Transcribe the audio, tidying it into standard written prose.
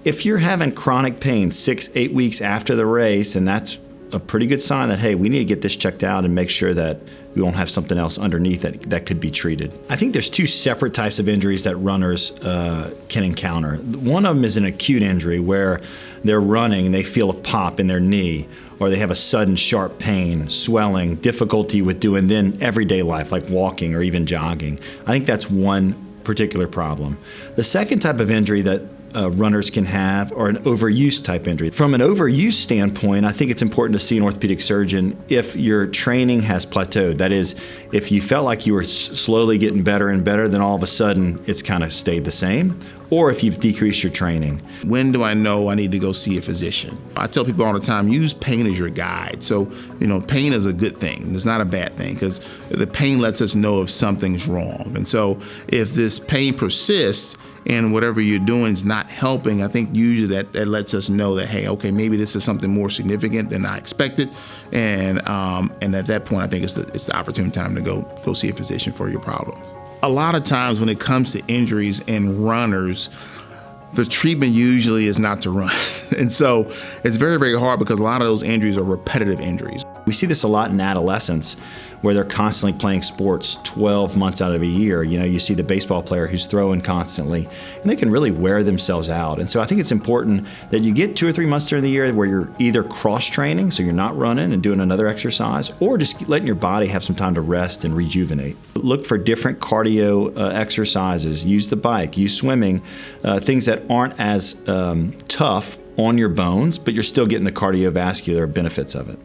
If you're having chronic pain 6-8 weeks after the race, and that's a pretty good sign that, hey, we need to get this checked out and make sure that we won't have something else underneath that could be treated. I think there's two separate types of injuries that runners can encounter. One of them is an acute injury where they're running, they feel a pop in their knee, or they have a sudden sharp pain, swelling, difficulty with doing then everyday life, like walking or even jogging. I think that's one particular problem. The second type of injury that runners can have, or an overuse type injury. From an overuse standpoint, I think it's important to see an orthopedic surgeon if your training has plateaued. That is, if you felt like you were slowly getting better and better, then all of a sudden it's kind of stayed the same, or if you've decreased your training. When do I know I need to go see a physician? I tell people all the time, use pain as your guide. So, pain is a good thing. It's not a bad thing, because the pain lets us know if something's wrong. And so if this pain persists, and whatever you're doing is not helping, I think usually that lets us know that, hey, okay, maybe this is something more significant than I expected. And at that point, I think it's the opportune time to go see a physician for your problem. A lot of times when it comes to injuries in runners, the treatment usually is not to run. And so it's very, very hard because a lot of those injuries are repetitive injuries. We see this a lot in adolescents where they're constantly playing sports 12 months out of a year. You see the baseball player who's throwing constantly, and they can really wear themselves out. And so I think it's important that you get 2 or 3 months during the year where you're either cross-training, so you're not running and doing another exercise, or just letting your body have some time to rest and rejuvenate. Look for different cardio exercises. Use the bike, use swimming, things that aren't as tough on your bones, but you're still getting the cardiovascular benefits of it.